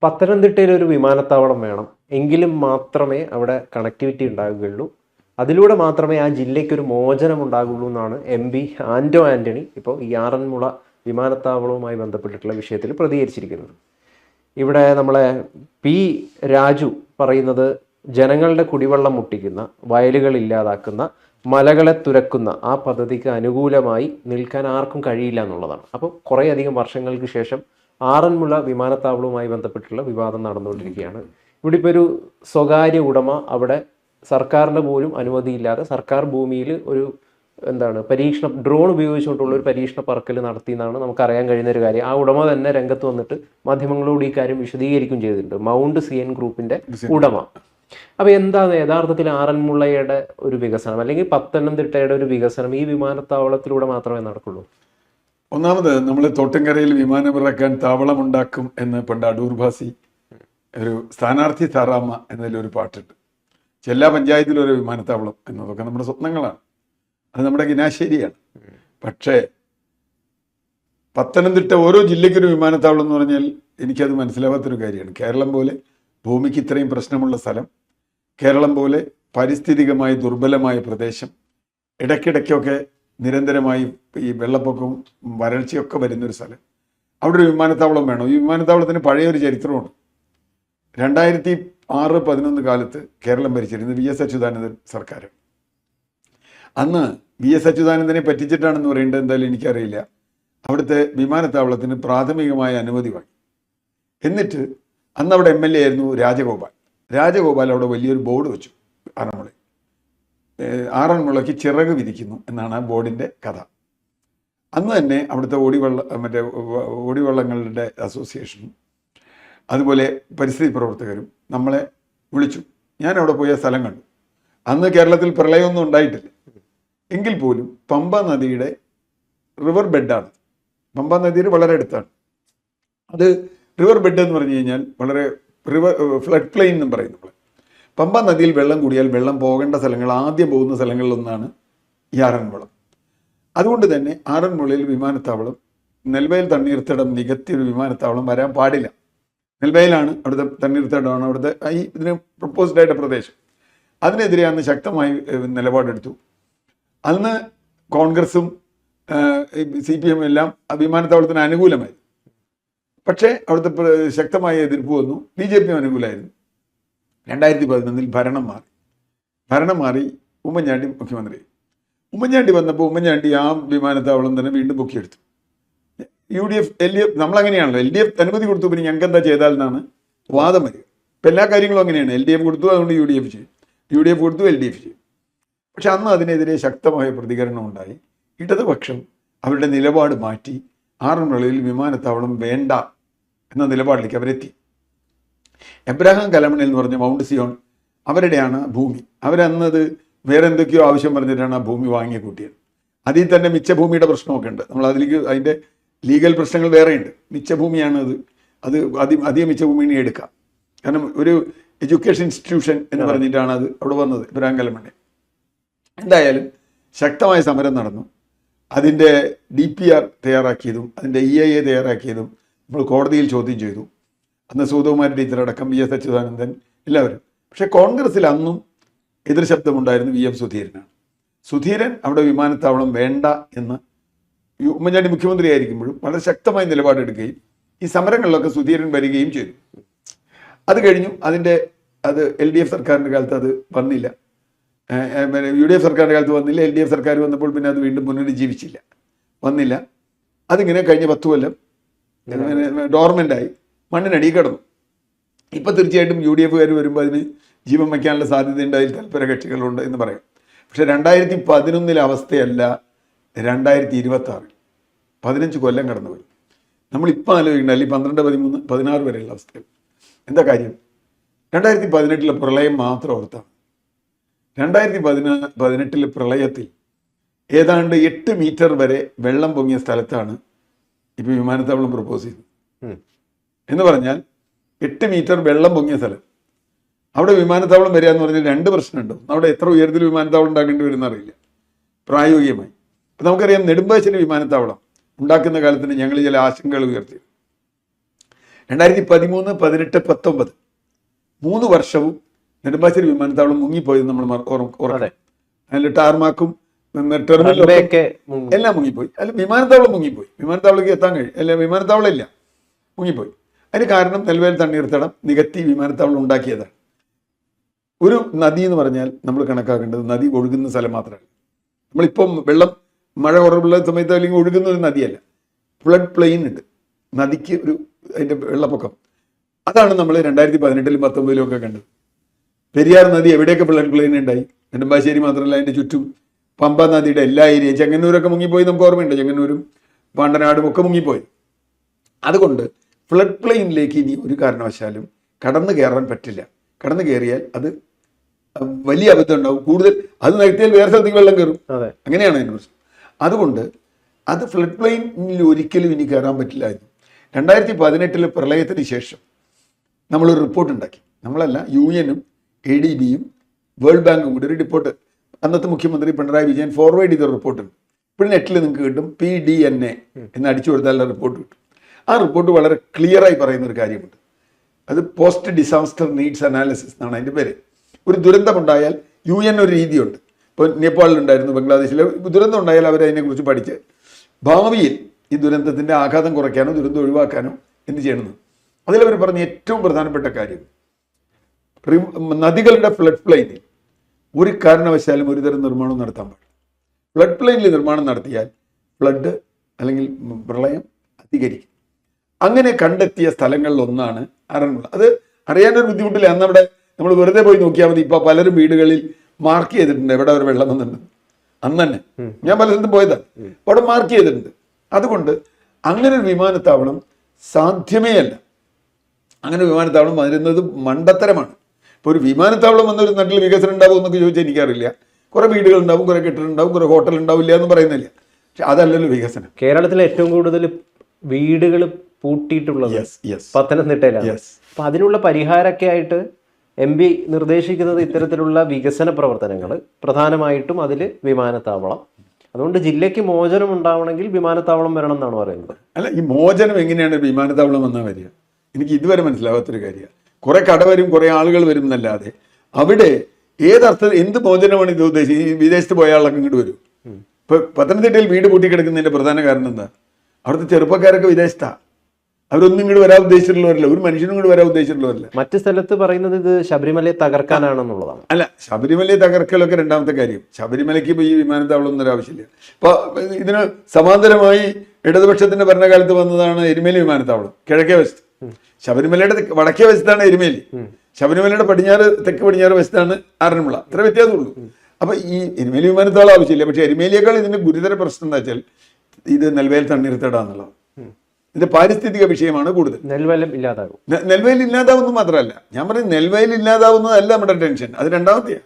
പത്തനംതിട്ടയിൽ ഒരു വിമാനത്താവളം വേണം, എങ്കിലും മാത്രമേ അവിടെ കണക്ടിവിറ്റി ഉണ്ടാകുകയുള്ളൂ. അതിലൂടെ മാത്രമേ ആ ജില്ലയ്ക്ക് ഒരു മോചനം ഉണ്ടാകുള്ളൂ എന്നാണ് MP ആന്റോ ആന്റണി ഇപ്പോൾ ഈ ആറന്മുള വിമാനത്താവളവുമായി ബന്ധപ്പെട്ടിട്ടുള്ള വിഷയത്തിൽ പ്രതികരിച്ചിരിക്കുന്നത്. ഇവിടെ നമ്മളെ പി രാജു പറയുന്നത് ജനങ്ങളുടെ കുടിവെള്ളം മുട്ടിക്കുന്ന, വയലുകൾ ഇല്ലാതാക്കുന്ന, മലകളെ തുരക്കുന്ന ആ പദ്ധതിക്ക് അനുകൂലമായി നിൽക്കാൻ ആർക്കും കഴിയില്ല എന്നുള്ളതാണ്. അപ്പോൾ കുറേയധികം വർഷങ്ങൾക്ക് ശേഷം ആറന്മുള വിമാനത്താവളവുമായി ബന്ധപ്പെട്ടുള്ള വിവാദം നടന്നുകൊണ്ടിരിക്കുകയാണ്. ഇവിടെ ഇപ്പോൾ ഒരു സ്വകാര്യ ഉടമ അവിടെ സർക്കാരിൻ്റെ പോലും അനുമതിയില്ലാതെ സർക്കാർ ഭൂമിയിൽ ഒരു ഡ്രോൺ ഉപയോഗിച്ചുകൊണ്ടുള്ള ഒരു പരീക്ഷണ പറക്കൽ നടത്തി എന്നാണ് നമുക്കറിയാൻ കഴിയുന്ന ഒരു കാര്യം. ആ ഉടമ തന്നെ രംഗത്ത് വന്നിട്ട് മാധ്യമങ്ങളോട് ഈ കാര്യം വിശദീകരിക്കുകയും ചെയ്തിട്ടുണ്ട്. മൗണ്ട് CN ഗ്രൂപ്പിന്റെ ഉടമ. അപ്പോൾ എന്താണ് യഥാർത്ഥത്തിൽ ആറന്മുളയുടെ ഒരു വികസനം അല്ലെങ്കിൽ പത്തനംതിട്ടയുടെ ഒരു വികസനം ഈ വിമാനത്താവളത്തിലൂടെ മാത്രമേ നടക്കുള്ളൂ? ഒന്നാമത് നമ്മൾ തോട്ടങ്കരയിൽ വിമാനമിറക്കാൻ താവളമുണ്ടാക്കും എന്ന് പണ്ട് അടൂർ ഭാസി ഒരു സ്ഥാനാർത്ഥി താറാമ്മ എന്നതിലൊരു പാട്ടുണ്ട്. എല്ലാ പഞ്ചായത്തിലും ഒരു വിമാനത്താവളം എന്നതൊക്കെ നമ്മുടെ സ്വപ്നങ്ങളാണ്. അത് നമ്മുടെ കിനാശ്ശേരിയാണ്. പക്ഷേ പത്തനംതിട്ട ഓരോ ജില്ലയ്ക്കൊരു വിമാനത്താവളം എന്ന് പറഞ്ഞാൽ എനിക്കത് മനസ്സിലാവാത്തൊരു കാര്യമാണ്. കേരളം പോലെ ഭൂമിക്ക് ഇത്രയും പ്രശ്നമുള്ള സ്ഥലം, കേരളം പോലെ പാരിസ്ഥിതികമായി ദുർബലമായ പ്രദേശം, ഇടയ്ക്കിടയ്ക്കൊക്കെ നിരന്തരമായി ഈ വെള്ളപ്പൊക്കവും വരൾച്ചയൊക്കെ വരുന്നൊരു സ്ഥലം, അവിടെ ഒരു വിമാനത്താവളം വേണം. ഈ വിമാനത്താവളത്തിന് പഴയൊരു ചരിത്രമുണ്ട്. 2006-11 കാലത്ത് കേരളം ഭരിച്ചിരുന്നത് VS അച്യുതാനന്ദൻ സർക്കാർ. അന്ന് VS അച്യുതാനന്ദനെ പറ്റിച്ചിട്ടാണെന്ന് പറയേണ്ടത് എന്തായാലും എനിക്കറിയില്ല. അവിടുത്തെ വിമാനത്താവളത്തിന് പ്രാഥമികമായ അനുമതി വാങ്ങി. എന്നിട്ട് അന്ന് അവിടെ MLA ആയിരുന്നു രാജഗോപാൽ അവിടെ വലിയൊരു ബോർഡ് വെച്ചു. ആറന്മുളയ്ക്ക് ചിറക് വിരിക്കുന്നു എന്നാണ് ആ ബോർഡിൻ്റെ കഥ. അന്ന് തന്നെ അവിടുത്തെ ഓടിവള്ളങ്ങളുടെ അസോസിയേഷനും അതുപോലെ പരിസ്ഥിതി പ്രവർത്തകരും നമ്മളെ വിളിച്ചു. ഞാൻ അവിടെ പോയ സ്ഥലം കണ്ടു. അന്ന് കേരളത്തിൽ പ്രളയമൊന്നും ഉണ്ടായിട്ടില്ല. എങ്കിൽ പോലും പമ്പ നദിയുടെ റിവർ ബെഡാണ്. പമ്പ നദിയുടെ വളരെ അടുത്താണ്. അത് റിവർ ബെഡ് എന്ന് പറഞ്ഞു കഴിഞ്ഞാൽ വളരെ ഫ്ലഡ് പ്ലെയിൻ എന്നും പറയും നമ്മൾ. പമ്പ നദിയിൽ വെള്ളം കൂടിയാൽ വെള്ളം പോകേണ്ട സ്ഥലങ്ങൾ, ആദ്യം പോകുന്ന സ്ഥലങ്ങളിലൊന്നാണ് ഈ ആറന്മുള. അതുകൊണ്ട് തന്നെ ആറന്മുളയിൽ വിമാനത്താവളം, നെൽവയൽ തണ്ണീർത്തടം നികത്തിയൊരു വിമാനത്താവളം വരാൻ പാടില്ല. നെൽവയലാണ് അവിടുത്തെ തണ്ണീർത്തടമാണ് അവിടുത്തെ ഇതിന് പ്രപ്പോസ്ഡ് ആയിട്ട് പ്രദേശം. അതിനെതിരെ അന്ന് ശക്തമായി നിലപാടെടുത്തു. അന്ന് കോൺഗ്രസും CPM എല്ലാം വിമാനത്താവളത്തിന് അനുകൂലമായി. പക്ഷേ അവിടുത്തെ ശക്തമായ എതിർപ്പ് വന്നു. BJP അനുകൂലമായിരുന്നു. 2011 ഭരണം മാറി ഉമ്മൻചാണ്ടി മുഖ്യമന്ത്രി. ഉമ്മൻചാണ്ടി വന്നപ്പോൾ ഉമ്മൻചാണ്ടി ആ വിമാനത്താവളം തന്നെ വീണ്ടും പൊക്കിയെടുത്തു. UDF LDF നമ്മളങ്ങനെയാണല്ലോ, LDF അനുമതി കൊടുത്തു, പിന്നെ ഞങ്ങൾക്ക് എന്താ ചെയ്താൽ എന്നാണ് വാദം വരിക. ഇപ്പം എല്ലാ കാര്യങ്ങളും അങ്ങനെയാണ്. LDF കൊടുത്തു, അതുകൊണ്ട് UDF ചെയ്യും, UDF കൊടുത്തു, LDF ചെയ്യും. പക്ഷെ അന്ന് അതിനെതിരെ ശക്തമായ പ്രതികരണം ഉണ്ടായി. ഇടതുപക്ഷം അവരുടെ നിലപാട് മാറ്റി ആറന്മുളയിൽ വിമാനത്താവളം വേണ്ട എന്ന നിലപാടിലേക്ക് അവരെത്തി. എബ്രഹാം കലമണിൽ എന്ന് പറഞ്ഞ മൗണ്ട് സിയോൺ അവരുടെയാണ് ഭൂമി. അവരന്നത് വേറെ എന്തൊക്കെയോ ആവശ്യം പറഞ്ഞിട്ടാണ് ആ ഭൂമി വാങ്ങിയ കൂട്ടിയത്. അതിൽ തന്നെ മിച്ചഭൂമിയുടെ പ്രശ്നമൊക്കെ ഉണ്ട്. നമ്മൾ അതിൻ്റെ ലീഗൽ പ്രശ്നങ്ങൾ വേറെയുണ്ട്. മിച്ചഭൂമിയാണ് അത് അധികം മിച്ചഭൂമിനെ എടുക്കാം. കാരണം ഒരു എഡ്യൂക്കേഷൻ ഇൻസ്റ്റിറ്റ്യൂഷൻ എന്ന് പറഞ്ഞിട്ടാണ് അത് അവിടെ വന്നത്, എബ്രഹാം കലമണി. എന്തായാലും ശക്തമായ സമരം നടന്നു. അതിൻ്റെ DPR തയ്യാറാക്കിയതും അതിൻ്റെ EIA തയ്യാറാക്കിയതും നമ്മൾ കോടതിയിൽ ചോദ്യം ചെയ്തു. അന്ന് സുഗതകുമാരി ടീച്ചറടക്കം VS അച്യുതാനന്ദൻ എല്ലാവരും. പക്ഷേ കോൺഗ്രസ്സിൽ അന്നും എതിർ ശബ്ദമുണ്ടായിരുന്നു. VM സുധീരനാണ്. സുധീരൻ അവിടെ വിമാനത്താവളം വേണ്ട എന്ന് ഉമ്മൻചാണ്ടി മുഖ്യമന്ത്രി ആയിരിക്കുമ്പോഴും വളരെ ശക്തമായ നിലപാടെടുക്കുകയും ഈ സമരങ്ങളിലൊക്കെ സുധീരൻ വരികയും ചെയ്തു. അത് കഴിഞ്ഞു. അത് LDF സർക്കാരിൻ്റെ കാലത്ത് അത് വന്നില്ല. UDF സർക്കാരിൻ്റെ കാലത്ത് വന്നില്ല. LDF സർക്കാർ വന്നപ്പോൾ പിന്നെ അത് വീണ്ടും പുനരുജ്ജീവിച്ചില്ല, വന്നില്ല. അതിങ്ങനെ കഴിഞ്ഞ 10 കൊല്ലം ഡോർമെൻ്റായി മണ്ണിനടി കിടന്നു. ഇപ്പം തീർച്ചയായിട്ടും UDFകാർ വരുമ്പോൾ അതിന് ജീവൻ വയ്ക്കാനുള്ള സാധ്യതയുണ്ട്, അതിൽ തൽപര കക്ഷികളുണ്ട് എന്ന് പറയാം. പക്ഷേ 2011 അവസ്ഥയല്ല 2026. 15 കൊല്ലം കടന്നു പോയി. നമ്മളിപ്പോൾ ആലോചിക്കേണ്ട, അല്ലെങ്കിൽ 12, 13, 16 വരെയുള്ള അവസ്ഥകൾ. എന്താ കാര്യം? 2018 പ്രളയം മാത്രം ഓർത്താണ്. 2018 പ്രളയത്തിൽ ഏതാണ്ട് 8 മീറ്റർ വരെ വെള്ളം പൊങ്ങിയ സ്ഥലത്താണ് ഇപ്പോൾ വിമാനത്താവളം പ്രപ്പോസ് ചെയ്തത്. എന്ന് പറഞ്ഞാൽ 8 മീറ്റർ വെള്ളം പൊങ്ങിയ സ്ഥലം, അവിടെ വിമാനത്താവളം വരിക എന്ന് പറഞ്ഞാൽ 2 പ്രശ്നമുണ്ട്. അവിടെ എത്ര ഉയരത്തിൽ വിമാനത്താവളം ഉണ്ടാക്കേണ്ടി വരുമെന്ന് അറിയില്ല പ്രായോഗികമായി. അപ്പം നമുക്കറിയാം, നെടുമ്പാശ്ശേരി വിമാനത്താവളം ഉണ്ടാക്കുന്ന കാലത്തിന് ഞങ്ങൾ ചില ആശങ്കകൾ ഉയർത്തി. 2013, 18, 19 3 വർഷവും നെടുമ്പാശ്ശേരി വിമാനത്താവളം മുങ്ങിപ്പോയത് നമ്മൾ ഓർക്കണം. അതിൽ ടാർമാക്കും ടെർമിനലും എല്ലാം മുങ്ങിപ്പോയി. അല്ല, വിമാനത്താവളം മുങ്ങിപ്പോയി. വിമാനത്താവളത്തേക്ക് എത്താൻ കഴിയും. അല്ല, വിമാനത്താവളം ഇല്ല, മുങ്ങിപ്പോയി. അതിന് കാരണം നെൽവേൽ തണ്ണീർത്തടം നികത്തി വിമാനത്താവളം ഉണ്ടാക്കിയതാണ്. ഒരു നദി എന്ന് പറഞ്ഞാൽ നമ്മൾ കണക്കാക്കേണ്ടത് നദി ഒഴുകുന്ന സ്ഥലം മാത്രമല്ല. നമ്മളിപ്പം മഴ കുറവുള്ള സമയത്ത് അല്ലെങ്കിൽ ഒഴുകുന്ന ഒരു നദിയല്ല, ഫ്ലഡ് പ്ലെയിൻ ഉണ്ട് നദിക്ക്, അതിൻ്റെ വെള്ളപ്പൊക്കം. അതാണ് നമ്മൾ 2018, 19 ഒക്കെ കണ്ടത്. പെരിയാർ നദി എവിടെയൊക്കെ ഫ്ലഡ് പ്ലെയിൻ ഉണ്ടായി. നെടുമ്പാശ്ശേരി മാത്രമല്ല, അതിൻ്റെ ചുറ്റും പമ്പ നദിയുടെ എല്ലാ ഏരിയയും, ചെങ്ങന്നൂരൊക്കെ മുങ്ങിപ്പോയി, നമുക്ക് ഓർമ്മയുണ്ട്. ചെങ്ങന്നൂരും പാണ്ടനാടും ഒക്കെ മുങ്ങിപ്പോയി. അതുകൊണ്ട് ഫ്ലഡ് പ്ലെയിനിലേക്ക് ഇനി ഒരു കാരണവശാലും കടന്നു കയറാൻ പറ്റില്ല. കടന്നു കയറിയാൽ അത് വലിയ അബദ്ധം ഉണ്ടാവും. കൂടുതൽ അത് നികത്തിയാൽ വേറെ സ്ഥലത്തേക്ക് വെള്ളം കയറും. അങ്ങനെയാണ് അതിൻ്റെ പ്രശ്നം. അതുകൊണ്ട് അത് ഫ്ലഡ് പ്ലെയിനിൽ ഒരിക്കലും ഇനി കയറാൻ പറ്റില്ലായിരുന്നു. 2018 പ്രളയത്തിന് ശേഷം നമ്മളൊരു റിപ്പോർട്ട് ഉണ്ടാക്കി. നമ്മളല്ല, UN-ഉം ADB-യും വേൾഡ് ബാങ്കും കൂടി ഒരു റിപ്പോർട്ട്, അന്നത്തെ മുഖ്യമന്ത്രി പിണറായി വിജയൻ ഫോർവേഡ് ചെയ്ത റിപ്പോർട്ടുണ്ട്. ഇപ്പോഴും നെറ്റിൽ നിങ്ങൾക്ക് കിട്ടും, PDNA എന്ന് അടിച്ചു കൊടുത്താലുള്ള റിപ്പോർട്ട് കിട്ടും. ആ റിപ്പോർട്ട് വളരെ ക്ലിയറായി പറയുന്ന ഒരു കാര്യമുണ്ട്. അത് പോസ്റ്റ് ഡിസാസ്റ്റർ നീഡ്സ് അനാലിസിസ് എന്നാണ് അതിൻ്റെ പേര്. ഒരു ദുരന്തമുണ്ടായാൽ UN ഒരു രീതിയുണ്ട്. ഇപ്പോൾ നേപ്പാളിലുണ്ടായിരുന്നു, ബംഗ്ലാദേശിൽ ദുരന്തം ഉണ്ടായാൽ അവരതിനെക്കുറിച്ച് പഠിച്ച് ഭാവിയിൽ ഈ ദുരന്തത്തിൻ്റെ ആഘാതം കുറയ്ക്കാനോ ദുരന്തം ഒഴിവാക്കാനോ എന്ത് ചെയ്യണമെന്ന് അതിലവർ പറഞ്ഞ ഏറ്റവും പ്രധാനപ്പെട്ട കാര്യം, നദികളുടെ ഫ്ലഡ് പ്ലെയിനിൽ ഒരു കാരണവശാലും ഒരുതരം നിർമ്മാണം നടത്താൻ പാടില്ല. ഫ്ലഡ് പ്ലെയിനിൽ നിർമ്മാണം നടത്തിയാൽ ഫ്ലഡ് അല്ലെങ്കിൽ പ്രളയം അധികരിക്കും. അങ്ങനെ കണ്ടെത്തിയ സ്ഥലങ്ങളിലൊന്നാണ് ആറന്മുള. അത് അറിയാനൊരു ബുദ്ധിമുട്ടില്ല. അന്നവിടെ നമ്മൾ വെറുതെ പോയി നോക്കിയാൽ മതി. ഇപ്പോൾ പലരും വീടുകളിൽ മാർക്ക് ചെയ്തിട്ടുണ്ട് എവിടെ ഒരു വെള്ളം വന്നിട്ടുണ്ട്. അന്ന് തന്നെ ഞാൻ പല സ്ഥലത്തും പോയതാണ്, അപ്പോൾ അവിടെ മാർക്ക് ചെയ്തിട്ടുണ്ട്. അതുകൊണ്ട് അങ്ങനെ ഒരു വിമാനത്താവളം സാധ്യമേ അല്ല. അങ്ങനെ വിമാനത്താവളം വരുന്നത് മണ്ടത്തരമാണ്. ഇപ്പോൾ ഒരു വിമാനത്താവളം വന്നൊരു നാട്ടിൽ വികസനം ഉണ്ടാവും എന്നൊക്കെ ചോദിച്ചാൽ എനിക്കറിയില്ല. കുറേ വീടുകളുണ്ടാവും, കുറേ കെട്ടിടമുണ്ടാവും, കുറേ ഹോട്ടൽ ഉണ്ടാവില്ല എന്ന് പറയുന്നില്ല. പക്ഷെ അതല്ലല്ലോ വികസനം. കേരളത്തിലെ ഏറ്റവും കൂടുതൽ വീടുകൾ പൂട്ടിയിട്ടുള്ളത് പത്തനംതിട്ടയിലാണ്. അപ്പം അതിനുള്ള പരിഹാരമൊക്കെ ആയിട്ട് MP നിർദ്ദേശിക്കുന്നത് ഇത്തരത്തിലുള്ള വികസന പ്രവർത്തനങ്ങൾ, പ്രധാനമായിട്ടും അതിൽ വിമാനത്താവളം. അതുകൊണ്ട് ജില്ലയ്ക്ക് മോചനം ഉണ്ടാവണമെങ്കിൽ വിമാനത്താവളം വരണം എന്നാണ് പറയുന്നത്. അല്ല, ഈ മോചനം എങ്ങനെയാണ് വിമാനത്താവളം വന്നാൽ വരിക? എനിക്ക് ഇതുവരെ മനസ്സിലാവാത്തൊരു കാര്യമാണ്. കുറെ കട വരും, കുറെ ആളുകൾ വരും എന്നല്ലാതെ അവിടെ ഏതർത്ഥം എന്ത് മോചനമാണ് ഇത് ഉദ്ദേശിച്ചത്? വിദേശത്ത് പോയ ആളൊക്കെ ഇങ്ങോട്ട് വരും. ഇപ്പൊ പത്തനംതിട്ടയിൽ വീട് പൂട്ടിക്കിടക്കുന്നതിന്റെ പ്രധാന കാരണം എന്താ? അവിടുത്തെ ചെറുപ്പക്കാരൊക്കെ വിദേശത്താണ്. അവരൊന്നും ഇങ്ങോട്ട് വരാൻ ഉദ്ദേശിച്ചിട്ടുള്ളവരല്ല, ഒരു മനുഷ്യനും ഇങ്ങോട്ട് വരാൻ ഉദ്ദേശിച്ചിട്ടുള്ളവരല്ല. മറ്റു സ്ഥലത്ത് പറയുന്നത് ഇത് ശബരിമലയെ തകർക്കാനാണെന്നുള്ളതാണ്. അല്ല, ശബരിമലയെ തകർക്കലൊക്കെ രണ്ടാമത്തെ കാര്യം. ശബരിമലയ്ക്ക് ഇപ്പോൾ ഈ വിമാനത്താവളം ഒന്നും ആവശ്യമില്ല. അപ്പോൾ ഇതിന് സമാന്തരമായി ഇടതുപക്ഷത്തിന്റെ ഭരണകാലത്ത് വന്നതാണ് എരുമേലി വിമാനത്താവളം, കിഴക്കേ വശത്ത്. ശബരിമലയുടെ വടക്കേ വശത്താണ് എരുമേലി, ശബരിമലയുടെ തെക്ക് പടിഞ്ഞാറ് വശത്താണ് ആറന്മുള. ഇത്ര വ്യത്യാസമുള്ളൂ. അപ്പൊ ഈ എരുമേലി വിമാനത്താവളം ആവശ്യമില്ല. പക്ഷെ എരുമേലിയേക്കാൾ ഇതിന്റെ ഗുരുതര പ്രശ്നം എന്താ വെച്ചാൽ ഇത് നെൽവേൽ തണ്ണീർത്തടാന്നുള്ളത്. ഇതിന്റെ പാരിസ്ഥിതിക വിഷയമാണ് കൂടുതൽ. നെൽവയൽ ഇല്ലാതാകും. നെൽവയൽ ഇല്ലാതാവുന്നത് മാത്രമല്ല, ഞാൻ പറയും നെൽവയൽ ഇല്ലാതാവുന്നതല്ല നമ്മുടെ ടെൻഷൻ, അത് രണ്ടാമത്തെയാണ്.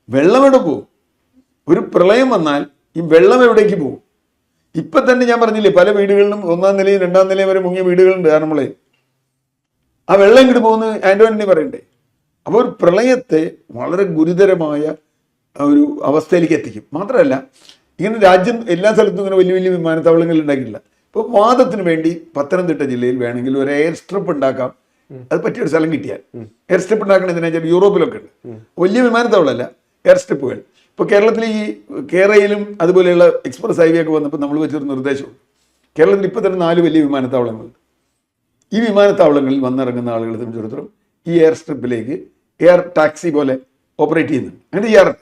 വെള്ളം എവിടെ പോകും? ഒരു പ്രളയം വന്നാൽ ഈ വെള്ളം എവിടേക്ക് പോകും? ഇപ്പൊ തന്നെ ഞാൻ പറഞ്ഞില്ലേ, പല വീടുകളിലും 1ാം നിലയും 2ാം നിലയും വരെ മുങ്ങിയ വീടുകളുണ്ട് ആറന്മുളയിൽ. ആ വെള്ളം ഇങ്ങോട്ട് പോകുന്നു ആന്റോണി പറയണ്ടേ? അപ്പോൾ ഒരു പ്രളയത്തെ വളരെ ഗുരുതരമായ ഒരു അവസ്ഥയിലേക്ക് എത്തിക്കും. മാത്രമല്ല, ഇങ്ങനെ രാജ്യം എല്ലാ സ്ഥലത്തും ഇങ്ങനെ വലിയ വലിയ വിമാനത്താവളങ്ങൾ ഉണ്ടാക്കിയിട്ടില്ല. ഇപ്പോൾ വാദത്തിന് വേണ്ടി പത്തനംതിട്ട ജില്ലയിൽ വേണമെങ്കിൽ ഒരു എയർ സ്ട്രിപ്പ് ഉണ്ടാക്കാം. അത് പറ്റിയൊരു സ്ഥലം കിട്ടിയാൽ എയർ സ്ട്രിപ്പ് ഉണ്ടാക്കണം. എന്തിനാ വെച്ചാൽ യൂറോപ്പിലൊക്കെ ഉണ്ട് വലിയ വിമാനത്താവളമല്ല, എയർ സ്ട്രിപ്പുകൾ. ഇപ്പോൾ കേരളത്തിൽ ഈ കേരളയിലും അതുപോലെയുള്ള എക്സ്പ്രസ് ഹൈവേ ഒക്കെ വന്നപ്പോൾ നമ്മൾ വെച്ചൊരു നിർദ്ദേശമുണ്ട്. കേരളത്തിൽ ഇപ്പോൾ തന്നെ 4 വലിയ വിമാനത്താവളങ്ങളുണ്ട്. ഈ വിമാനത്താവളങ്ങളിൽ വന്നിറങ്ങുന്ന ആളുകളെ സംബന്ധിച്ചിടത്തോളം ഈ എയർ സ്ട്രിപ്പിലേക്ക് എയർ ടാക്സി പോലെ ഓപ്പറേറ്റ് ചെയ്യുന്നുണ്ട്. അങ്ങനെ ചെയ്യാറുണ്ട്.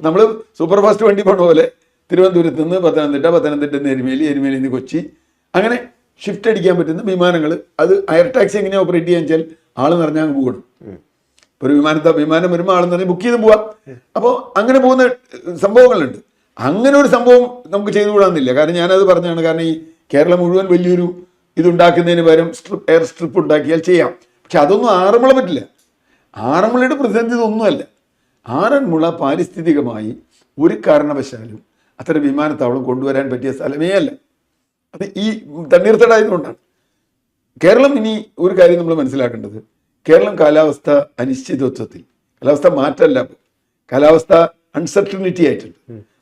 നമ്മൾ സൂപ്പർ ഫാസ്റ്റ് വണ്ടി പോണ പോലെ തിരുവനന്തപുരത്ത് നിന്ന് പത്തനംതിട്ട നിന്ന് എരുമേലിയിൽ നിന്ന് കൊച്ചി, അങ്ങനെ ഷിഫ്റ്റ് അടിക്കാൻ പറ്റുന്ന വിമാനങ്ങൾ. അത് എയർ ടാക്സി എങ്ങനെയാണ് ഓപ്പറേറ്റ് ചെയ്യാൻ വെച്ചാൽ ആൾ നിറഞ്ഞാൽ അങ്ങ് പോകണം. ഒരു വിമാനം വരുമ്പോൾ ആൾ നിറഞ്ഞ് ബുക്ക് ചെയ്ത് പോവാം. അപ്പോൾ അങ്ങനെ പോകുന്ന സംഭവങ്ങളുണ്ട്. അങ്ങനെ ഒരു സംഭവം നമുക്ക് ചെയ്തുകൂടാന്നില്ല. കാരണം ഞാനത് പറഞ്ഞാണ്. കാരണം ഈ കേരളം മുഴുവൻ വലിയൊരു ഇതുണ്ടാക്കുന്നതിന് പകരം എയർ സ്ട്രിപ്പ് ഉണ്ടാക്കിയാൽ ചെയ്യാം. പക്ഷെ അതൊന്നും ആറന്മുള പറ്റില്ല. ആറന്മുളയുടെ പ്രതിസന്ധി ഇതൊന്നുമല്ല. ആറന്മുള പാരിസ്ഥിതികമായി ഒരു കാരണവശാലും അത്തരം വിമാനത്താവളം കൊണ്ടുവരാൻ പറ്റിയ സ്ഥലമേ അല്ല. അത് ഈ തണ്ണീർത്തടായതുകൊണ്ടാണ്. കേരളം ഇനി ഒരു കാര്യം നമ്മൾ മനസ്സിലാക്കേണ്ടത്, കേരളം കാലാവസ്ഥ അനിശ്ചിതത്വത്തിൽ, കാലാവസ്ഥ മാറ്റമല്ല, കാലാവസ്ഥ അൺസർട്ടനിറ്റി ആയിട്ടുണ്ട്.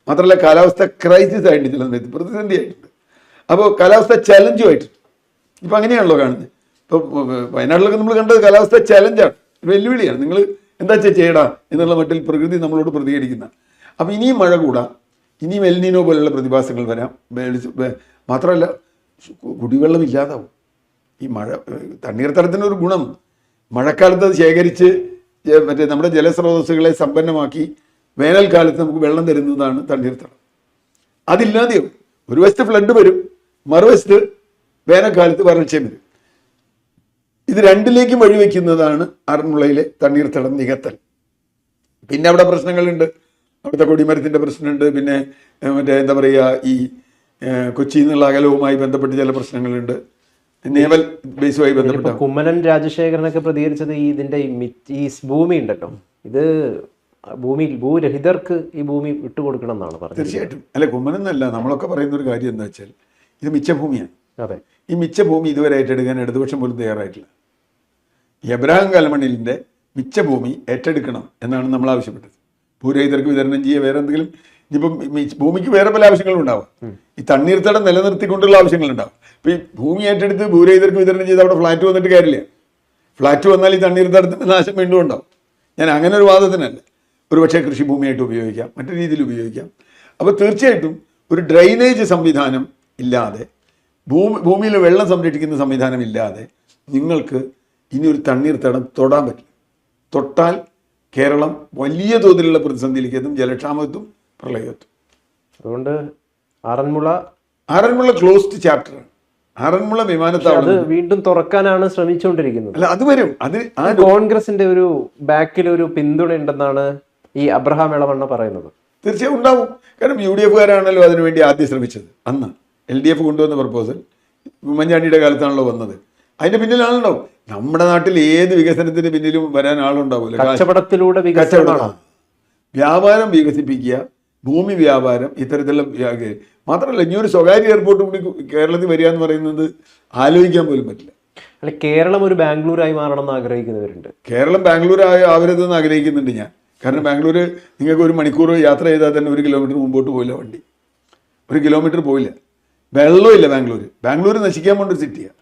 മാത്രമല്ല കാലാവസ്ഥ ക്രൈസിസ് ആയിട്ടുണ്ട്, ചില സമയത്ത് പ്രതിസന്ധി ആയിട്ടുണ്ട്. അപ്പോൾ കാലാവസ്ഥ ചലഞ്ചും ആയിട്ടുണ്ട്. ഇപ്പം അങ്ങനെയാണല്ലോ കാണുന്നത്. ഇപ്പോൾ വയനാട്ടിലൊക്കെ നമ്മൾ കണ്ടത് കാലാവസ്ഥ ചലഞ്ചാണ്, വെല്ലുവിളിയാണ്. നിങ്ങൾ എന്താ ചെയ്യടാ എന്നുള്ള മട്ടിൽ പ്രകൃതി നമ്മളോട് പ്രതികരിക്കുന്ന. അപ്പം ഇനിയും മഴ കൂടാം, ഇനിയും എൽനിനോ പോലുള്ള പ്രതിഭാസങ്ങൾ വരാം. മാത്രമല്ല കുടിവെള്ളം ഇല്ലാതാവും. ഈ മഴ തണ്ണീർത്തടത്തിനൊരു ഗുണം മഴക്കാലത്ത് അത് ശേഖരിച്ച് മറ്റേ നമ്മുടെ ജലസ്രോതസ്സുകളെ സമ്പന്നമാക്കി വേനൽക്കാലത്ത് നമുക്ക് വെള്ളം തരുന്നതാണ് തണ്ണീർത്തടം. അതില്ലാതെയാവും. ഒരു വശത്ത് ഫ്ലഡ് വരും, മറുവശത്ത് വേനൽക്കാലത്ത് വരൾച്ചയും വരും. ഇത് രണ്ടിലേക്കും വഴിവെക്കുന്നതാണ് ആറന്മുളയിലെ തണ്ണീർത്തടം നികത്തൽ. പിന്നെ അവിടെ പ്രശ്നങ്ങളുണ്ട്. അവിടുത്തെ കൊടിമരത്തിൻ്റെ പ്രശ്നമുണ്ട്. പിന്നെ മറ്റേ എന്താ പറയുക, ഈ കൊച്ചിയിൽ നിന്നുള്ള അകലവുമായി ബന്ധപ്പെട്ട് ചില പ്രശ്നങ്ങളുണ്ട്. നേവൽ ബേസുമായി ബന്ധപ്പെട്ട കുമ്മനം രാജശേഖരനൊക്കെ പ്രതികരിച്ചത് ഇതിന്റെ ഈ ഭൂമി ഉണ്ടല്ലോ, ഇത് ഭൂരഹിതർക്ക് ഈ ഭൂമി വിട്ടുകൊടുക്കണം എന്നാണ് പറഞ്ഞത്. തീർച്ചയായിട്ടും. അല്ല, കുമ്മനം എന്നല്ല, നമ്മളൊക്കെ പറയുന്ന ഒരു കാര്യം എന്താ വെച്ചാൽ ഇത് മിച്ചഭൂമിയാണ്. അതെ, ഈ മിച്ചഭൂമി ഇതുവരെ ഏറ്റെടുക്കാൻ ഇടതുപക്ഷം പോലും തയ്യാറായിട്ടില്ല. എബ്രഹാം കലമണ്ണിലിൻ്റെ മിച്ചഭൂമി ഏറ്റെടുക്കണം എന്നാണ് നമ്മൾ ആവശ്യപ്പെട്ടത്. ഭൂരഹിതർക്ക് വിതരണം ചെയ്യുക, വേറെ എന്തെങ്കിലും. ഇനിയിപ്പം ഭൂമിക്ക് വേറെ പല ആവശ്യങ്ങളും ഉണ്ടാവും. ഈ തണ്ണീർത്തടം നിലനിർത്തിക്കൊണ്ടുള്ള ആവശ്യങ്ങളുണ്ടാവും. ഇപ്പം ഈ ഭൂമി ഏറ്റെടുത്ത് ഭൂരഹിതർക്ക് വിതരണം ചെയ്ത് അവിടെ ഫ്ലാറ്റ് വന്നിട്ട് കാര്യമില്ല. ഫ്ലാറ്റ് വന്നാൽ ഈ തണ്ണീർത്തടത്തിൻ്റെ നാശം വീണ്ടും ഉണ്ടാവും. ഞാൻ അങ്ങനെ ഒരു വാദത്തിനല്ല. ഒരു പക്ഷേ കൃഷിഭൂമിയായിട്ട് ഉപയോഗിക്കാം, മറ്റു രീതിയിൽ ഉപയോഗിക്കാം. അപ്പോൾ തീർച്ചയായിട്ടും ഒരു ഡ്രെയിനേജ് സംവിധാനം ഇല്ലാതെ, ഭൂമിയിൽ വെള്ളം സംരക്ഷിക്കുന്ന സംവിധാനം ഇല്ലാതെ നിങ്ങൾക്ക് ഇനി ഒരു തണ്ണീർത്തടം തൊടാൻ പറ്റില്ല. തൊട്ടാൽ കേരളം വലിയ തോതിലുള്ള പ്രതിസന്ധിയിലേക്ക് എത്തും, ജലക്ഷാമത്തും പ്രളയത്തും. അതുകൊണ്ട് ആറന്മുള ക്ലോസ്ഡ് ചാപ്റ്ററാണ്. ആറന്മുള വിമാനത്താവളം വീണ്ടും തുറക്കാനാണ് ശ്രമിച്ചുകൊണ്ടിരിക്കുന്നത്. അല്ല, അത് വരും. അത് കോൺഗ്രസിന്റെ ഒരു ബാക്കിൽ ഒരു പിന്തുണ ഉണ്ടെന്നാണ് ഈ അബ്രഹാം എളവണ്ണ പറയുന്നത്. തീർച്ചയായും ഉണ്ടാവും. കാരണം UDF-കാരാണല്ലോ അതിനുവേണ്ടി ആദ്യം ശ്രമിച്ചത്. അന്ന് LDF കൊണ്ടുവന്ന പ്രപ്പോസൽ ഉമ്മൻചാണ്ടിയുടെ കാലത്താണല്ലോ വന്നത്. അതിന്റെ പിന്നിലാണുണ്ടാവും. നമ്മുടെ നാട്ടിൽ ഏത് വികസനത്തിന് പിന്നിലും വരാൻ ആളുണ്ടാവില്ല. കച്ചവടത്തിലൂടെ വ്യാപാരം വികസിപ്പിക്കുക, ഭൂമി വ്യാപാരം, ഇത്തരത്തിലുള്ള മാത്രമല്ല ഇനി ഒരു സ്വകാര്യ എയർപോർട്ട് കൂടി കേരളത്തിൽ വരിക എന്ന് പറയുന്നത് ആലോചിക്കാൻ പോലും പറ്റില്ല. അല്ല, കേരളം ഒരു ബാംഗ്ലൂരായി മാറണം എന്ന് ആഗ്രഹിക്കുന്നവരുണ്ട്. കേരളം ബാംഗ്ലൂർ ആവരുതെന്ന് ആഗ്രഹിക്കുന്നുണ്ട് ഞാൻ. കാരണം ബാംഗ്ലൂർ നിങ്ങൾക്ക് ഒരു മണിക്കൂർ യാത്ര ചെയ്താൽ തന്നെ 1 കിലോമീറ്റർ മുമ്പോട്ട് പോയില്ല വണ്ടി. 1 കിലോമീറ്റർ പോയില്ല. വെള്ളമില്ല ബാംഗ്ലൂർ നശിക്കാൻ പോണ്ട ഒരു സിറ്റിയാണ്.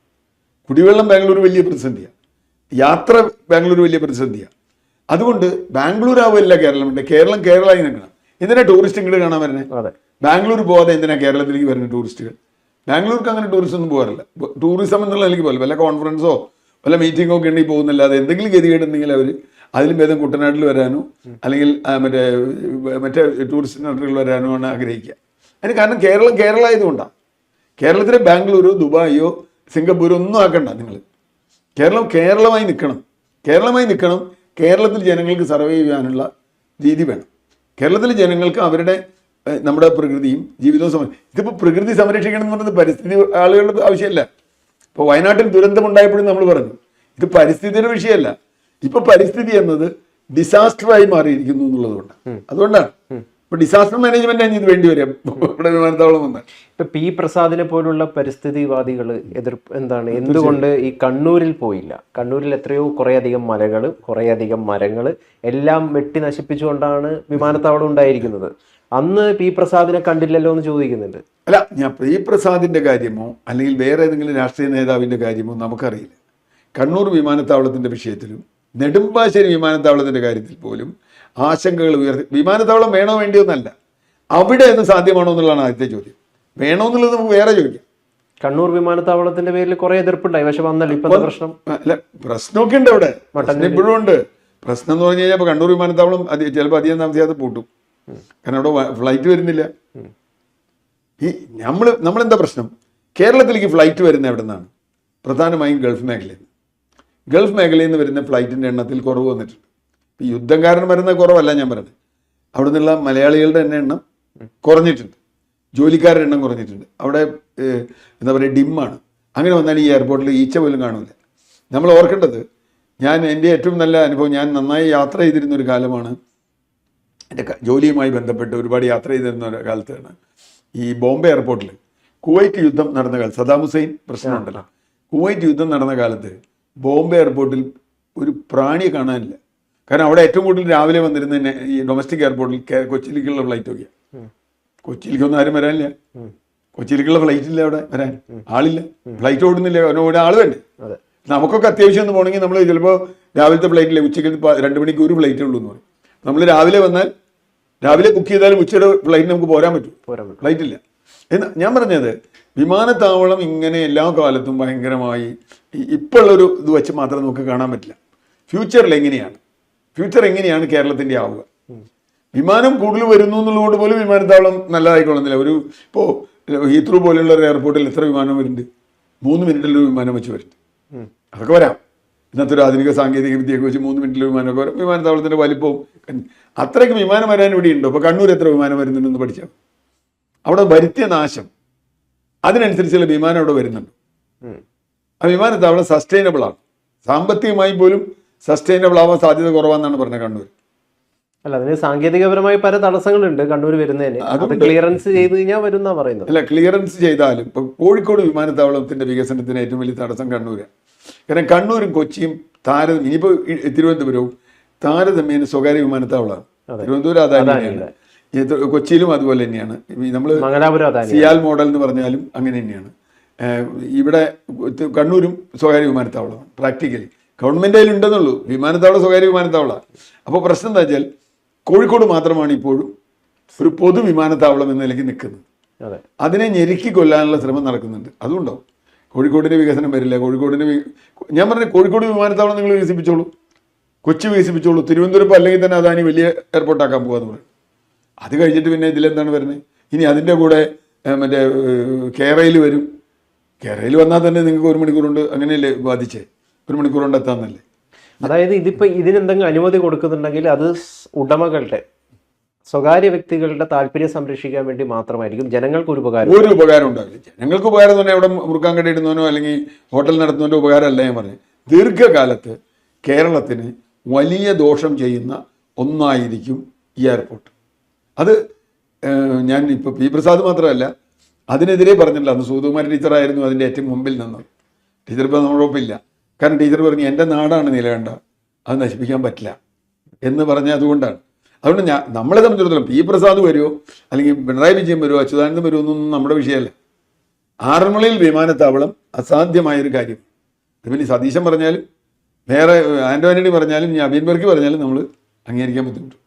കുടിവെള്ളം ബാംഗ്ലൂർ വലിയ പ്രതിസന്ധിയാണ്. യാത്ര ബാംഗ്ലൂർ വലിയ പ്രതിസന്ധിയാണ്. അതുകൊണ്ട് ബാംഗ്ലൂർ ആവില്ല കേരളമുണ്ട്. കേരളമായി നിൽക്കണം. എന്തിനാ ടൂറിസ്റ്റ് ഇങ്ങോട്ട് കാണാൻ വരുന്നത്? ബാംഗ്ലൂർ പോകാതെ എന്തിനാ കേരളത്തിലേക്ക് വരുന്ന ടൂറിസ്റ്റുകൾ? ബാംഗ്ലൂർക്ക് അങ്ങനെ ടൂറിസ്റ്റ് ഒന്നും പോകാറില്ല. ടൂറിസം എന്നുള്ള എനിക്ക് പോലെ വല്ല കോൺഫറൻസോ വല്ല മീറ്റിങ്ങോ ഒക്കെ ഉണ്ടെങ്കിൽ പോകുന്നില്ലാതെ എന്തെങ്കിലും ഗതികേടുണ്ടെങ്കിൽ അവർ അതിലും ഭേദം കുട്ടനാട്ടിൽ വരാനോ അല്ലെങ്കിൽ മറ്റേ ടൂറിസ്റ്റ് സെൻ്ററുകൾ വരാനോ ആണ് ആഗ്രഹിക്കുക. അതിന് കാരണം കേരളം ആയതുകൊണ്ടാണ്. കേരളത്തിലെ ബാംഗ്ലൂരോ ദുബായോ സിംഗപ്പൂരോ ഒന്നും ആക്കണ്ട. നിങ്ങൾ കേരളമായി നിൽക്കണം. കേരളത്തിൽ ജനങ്ങൾക്ക് സർവൈവ് ചെയ്യാനുള്ള രീതി വേണം. കേരളത്തിലെ ജനങ്ങൾക്ക് അവരുടെ നമ്മുടെ പ്രകൃതിയും ജീവിതവും ഇതിപ്പോൾ പ്രകൃതി സംരക്ഷിക്കണം എന്ന് പറയുന്നത് പരിസ്ഥിതി ആളുകളുടെ ആവശ്യമല്ല. ഇപ്പോൾ വയനാട്ടിൽ ദുരന്തമുണ്ടായപ്പോഴും നമ്മൾ പറഞ്ഞു ഇത് പരിസ്ഥിതിയുടെ വിഷയമല്ല. ഇപ്പൊ പരിസ്ഥിതി എന്നത് ഡിസാസ്റ്ററായി മാറിയിരിക്കുന്നു എന്നുള്ളതുകൊണ്ട്. അതുകൊണ്ടാണ് ഇപ്പൊ ഡിസാസ്റ്റർ മാനേജ്മെന്റ് ഇത് വേണ്ടി വരും ഇവിടെ വിമാനത്താവളം വന്നാൽ. ഇപ്പൊ P പ്രസാദിനെ പോലുള്ള പരിസ്ഥിതിവാദികൾ എന്തുകൊണ്ട് ഈ കണ്ണൂരിൽ പോയില്ല? കണ്ണൂരിൽ എത്രയോ കുറേയധികം മലകൾ, കുറേയധികം മരങ്ങൾ എല്ലാം വെട്ടി നശിപ്പിച്ചുകൊണ്ടാണ് വിമാനത്താവളം ഉണ്ടായിരിക്കുന്നത്. അന്ന് P പ്രസാദിനെ കണ്ടില്ലല്ലോ എന്ന് ചോദിക്കുന്നുണ്ട്. അല്ല, ഞാൻ P പ്രസാദിന്റെ കാര്യമോ അല്ലെങ്കിൽ വേറെ ഏതെങ്കിലും രാഷ്ട്രീയ നേതാവിന്റെ കാര്യമോ നമുക്കറിയില്ല. കണ്ണൂർ വിമാനത്താവളത്തിന്റെ വിഷയത്തിലും നെടുമ്പാശ്ശേരി വിമാനത്താവളത്തിന്റെ കാര്യത്തിൽ പോലും ആശങ്കകൾ ഉയർത്തി. വിമാനത്താവളം വേണോ വേണ്ടിയോ എന്നല്ല, അവിടെ അത് സാധ്യമാണോ എന്നുള്ളതാണ് ആദ്യത്തെ ചോദ്യം. വേണോ എന്നുള്ളത് നമുക്ക് വേറെ ചോദിക്കാം. കണ്ണൂർ വിമാനത്താവളത്തിന്റെ പേരിൽ കുറെ എതിർപ്പുണ്ടായി, പക്ഷെ വന്നല്ലോ ഇപ്പൊ പ്രശ്നം. അല്ല, പ്രശ്നമൊക്കെ ഉണ്ട് അവിടെ, ഇപ്പോഴും ഉണ്ട്. പ്രശ്നം എന്ന് പറഞ്ഞു കഴിഞ്ഞാൽ കണ്ണൂർ വിമാനത്താവളം ചിലപ്പോൾ അധികം താമസിയാതെ പൂട്ടും. കാരണം അവിടെ ഫ്ലൈറ്റ് വരുന്നില്ല. ഈ നമ്മളെന്താ പ്രശ്നം? കേരളത്തിലേക്ക് ഫ്ലൈറ്റ് വരുന്ന എവിടെ നിന്നാണ്? പ്രധാനമായും ഗൾഫ് മേഖലയിൽ നിന്ന് വരുന്ന ഫ്ലൈറ്റിൻ്റെ എണ്ണത്തിൽ കുറവ് വന്നിട്ടുണ്ട്. ഇപ്പോൾ യുദ്ധം കാരണം വരുന്ന കുറവല്ല ഞാൻ പറയുന്നത്. അവിടെ നിന്നുള്ള മലയാളികളുടെ എണ്ണം കുറഞ്ഞിട്ടുണ്ട്, ജോലിക്കാരുടെ എണ്ണം കുറഞ്ഞിട്ടുണ്ട്. അവിടെ എന്താ പറയുക, ഡിമ്മാണ്. അങ്ങനെ വന്നാൽ ഈ എയർപോർട്ടിൽ ഈച്ച പോലും കാണില്ല. നമ്മൾ ഓർക്കേണ്ടത്, എൻ്റെ ഏറ്റവും നല്ല അനുഭവം, ഞാൻ നന്നായി യാത്ര ചെയ്തിരുന്ന ഒരു കാലമാണ്. എൻ്റെ ജോലിയുമായി ബന്ധപ്പെട്ട് ഒരുപാട് യാത്ര ചെയ്തിരുന്ന ഒരു കാലത്താണ് ഈ ബോംബെ എയർപോർട്ടിൽ കുവൈറ്റ് യുദ്ധം നടന്ന കാലത്ത്, സദാം ഹുസൈൻ പ്രശ്നമുണ്ടല്ലോ, കുവൈറ്റ് യുദ്ധം നടന്ന കാലത്ത് ബോംബെ എയർപോർട്ടിൽ ഒരു പ്രാണിയെ കാണാനില്ല. കാരണം അവിടെ ഏറ്റവും കൂടുതൽ രാവിലെ വന്നിരുന്ന ഈ ഡൊമസ്റ്റിക് എയർപോർട്ടിൽ കൊച്ചിയിലേക്കുള്ള ഫ്ലൈറ്റ് നോക്കിയാണ്. കൊച്ചിയിലേക്കൊന്നും ആരും വരാനില്ല. കൊച്ചിയിലേക്കുള്ള ഫ്ലൈറ്റ് ഇല്ല, അവിടെ വരാൻ ആളില്ല. ഫ്ലൈറ്റ് ഓടുന്നില്ല, ഓടാൻ ആൾ വേണ്ടേ? നമുക്കൊക്കെ അത്യാവശ്യം ഒന്ന് പോകണമെങ്കിൽ നമ്മൾ ചിലപ്പോൾ രാവിലത്തെ ഫ്ലൈറ്റിലെ ഉച്ചയ്ക്ക് 2 മണിക്ക് ഒരു ഫ്ലൈറ്റേ ഉള്ളൂ എന്ന് പറയും. നമ്മൾ രാവിലെ വന്നാൽ രാവിലെ ബുക്ക് ചെയ്താലും ഉച്ചയുടെ ഫ്ലൈറ്റ് നമുക്ക് പോരാൻ പറ്റും, ഫ്ലൈറ്റ് ഇല്ല. എന്ന് ഞാൻ പറഞ്ഞത് വിമാനത്താവളം ഇങ്ങനെ എല്ലാ കാലത്തും ഭയങ്കരമായി ഇപ്പോൾ ഉള്ളൊരു ഇത് വെച്ച് മാത്രം നമുക്ക് കാണാൻ പറ്റില്ല. ഫ്യൂച്ചർ എങ്ങനെയാണ് കേരളത്തിൻ്റെ ആവുക? വിമാനം കൂടുതൽ വരുന്നു എന്നുള്ളതുകൊണ്ട് പോലും വിമാനത്താവളം നല്ലതായിക്കൊള്ളുന്നില്ല. ഇപ്പോൾ ഹീത്രൂ പോലെയുള്ള ഒരു എയർപോർട്ടിൽ എത്ര വിമാനം വരുന്നുണ്ട്? 3 മിനിറ്റിലൊരു വിമാനം വെച്ച് വരുന്നുണ്ട്. അതൊക്കെ വരാം. ഇന്നത്തെ ഒരു ആധുനിക സാങ്കേതിക വിദ്യയൊക്കെ വെച്ച് 3 മിനിറ്റിൽ വിമാനമൊക്കെ വരാം. വിമാനത്താവളത്തിൻ്റെ വലിപ്പവും അത്രയ്ക്ക് വിമാനം വരാൻ ഇവിടെ ഉണ്ടോ? ഇപ്പോൾ കണ്ണൂർ എത്ര വിമാനം വരുന്നുണ്ടെന്ന് പഠിച്ചാൽ അവിടെ വരുത്തിയ നാശം അതിനനുസരിച്ചുള്ള വിമാനം അവിടെ വരുന്നുണ്ട്. ആ വിമാനത്താവളം സസ്റ്റൈനബിൾ ആണ്, സാമ്പത്തികമായി പോലും സസ്റ്റൈനബിൾ ആവാൻ സാധ്യത കുറവാണെന്നാണ് പറഞ്ഞത് കണ്ണൂർ. അല്ല, അതിന് സാങ്കേതികപരമായി പല തടസ്സങ്ങളുണ്ട് കണ്ണൂർ വരുന്നതിന്. അത് ക്ലിയറൻസ് ചെയ്ത് കഴിഞ്ഞാൽ വരുന്ന പറയുന്നത്. അല്ല, ക്ലിയറൻസ് ചെയ്താലും ഇപ്പൊ കോഴിക്കോട് വിമാനത്താവളത്തിന്റെ വികസനത്തിന് ഏറ്റവും വലിയ തടസ്സം കണ്ണൂരാണ്. കാരണം കണ്ണൂരും കൊച്ചിയും ഇനിയിപ്പോ തിരുവനന്തപുരവും താരതമ്യേന സ്വകാര്യ വിമാനത്താവളമാണ്. തിരുവനന്തപുരം അദാനിയാണ്, കൊച്ചിയിലും അതുപോലെ തന്നെയാണ്. നമ്മൾ സിയാൽ മോഡൽ എന്ന് പറഞ്ഞാലും അങ്ങനെ തന്നെയാണ്. ഇവിടെ കണ്ണൂരും സ്വകാര്യ വിമാനത്താവളമാണ്. പ്രാക്ടിക്കലി ഗവൺമെന്റ് അതിൽ ഉണ്ടെന്നുള്ളൂ, വിമാനത്താവളം സ്വകാര്യ വിമാനത്താവളമാണ്. അപ്പോൾ പ്രശ്നം എന്താ വെച്ചാൽ കോഴിക്കോട് മാത്രമാണ് ഇപ്പോഴും ഒരു പൊതു വിമാനത്താവളം എന്ന നിലയ്ക്ക് നിൽക്കുന്നത്. അതിനെ ഞെരുക്കി കൊല്ലാനുള്ള ശ്രമം നടക്കുന്നുണ്ട്. അതുകൊണ്ടാവും കോഴിക്കോടിൻ്റെ വികസനം വരില്ല. ഞാൻ പറഞ്ഞ കോഴിക്കോട് വിമാനത്താവളം നിങ്ങൾ വികസിപ്പിച്ചോളൂ, കൊച്ചി വികസിപ്പിച്ചോളൂ, തിരുവനന്തപുരം അല്ലെങ്കിൽ തന്നെ അദാനി വലിയ എയർപോർട്ടാക്കാൻ പോകാന്ന് പറയും. അത് കഴിഞ്ഞിട്ട് പിന്നെ ഇതിലെന്താണ് വരുന്നത്? ഇനി അതിൻ്റെ കൂടെ മറ്റേ കേരളയിൽ വരും. കേരളയിൽ വന്നാൽ തന്നെ നിങ്ങൾക്ക് 1 മണിക്കൂർ കൊണ്ട് അങ്ങനെയല്ലേ ബാധിച്ചേ? 1 മണിക്കൂർ കൊണ്ട് എത്താന്നല്ലേ. അതായത് ഇതിനെന്തെങ്കിലും അനുമതി കൊടുക്കുന്നുണ്ടെങ്കിൽ അത് ഉടമകളുടെ സ്വകാര്യ വ്യക്തികളുടെ താല്പര്യം സംരക്ഷിക്കാൻ വേണ്ടി മാത്രമായിരിക്കും. ജനങ്ങൾക്ക് ഒരു ഉപകാരം ഉണ്ടാവില്ല. ജനങ്ങൾക്ക് ഉപകാരം തന്നെ അവിടെ മുറുക്കാൻ കടയിടുന്നവനോ അല്ലെങ്കിൽ ഹോട്ടൽ നടത്തുന്നവൻ്റെ ഉപകാരമല്ല ഞാൻ പറഞ്ഞത്. ദീർഘകാലത്ത് കേരളത്തിന് വലിയ ദോഷം ചെയ്യുന്ന ഒന്നായിരിക്കും ഈ എയർപോർട്ട്. അത് ഞാൻ ഇപ്പോൾ പി പ്രസാദ് മാത്രമല്ല അതിനെതിരെ പറഞ്ഞില്ല. അന്ന് സുകുമാരൻ ടീച്ചറായിരുന്നു അതിൻ്റെ ഏറ്റവും മുമ്പിൽ നിന്നത്. ടീച്ചർ ഇപ്പോൾ നമ്മളോടൊപ്പില്ല. കാരണം ടീച്ചർ പറഞ്ഞു എൻ്റെ നാടാണ് നിലകണ്ട, അത് നശിപ്പിക്കാൻ പറ്റില്ല എന്ന് പറഞ്ഞ അതുകൊണ്ടാണ്. അതുകൊണ്ട് നമ്മളെ സംബന്ധിച്ചിടത്തോളം പി പ്രസാദ് വരുമോ അല്ലെങ്കിൽ പിണറായി വിജയൻ വരുമോ അച്യുതാനന്ദൻ വരുമോ എന്നൊന്നും നമ്മുടെ വിഷയമല്ല. ആറന്മുളയിൽ വിമാനത്താവളം അസാധ്യമായൊരു കാര്യം. അതുപോലെ സതീശൻ പറഞ്ഞാലും വേറെ ആൻ്റോ ആൻ്റണി പറഞ്ഞാലും ഞാൻ അബീൻ ബർക്കി പറഞ്ഞാലും നമ്മൾ അംഗീകരിക്കാൻ ബുദ്ധിമുട്ടും.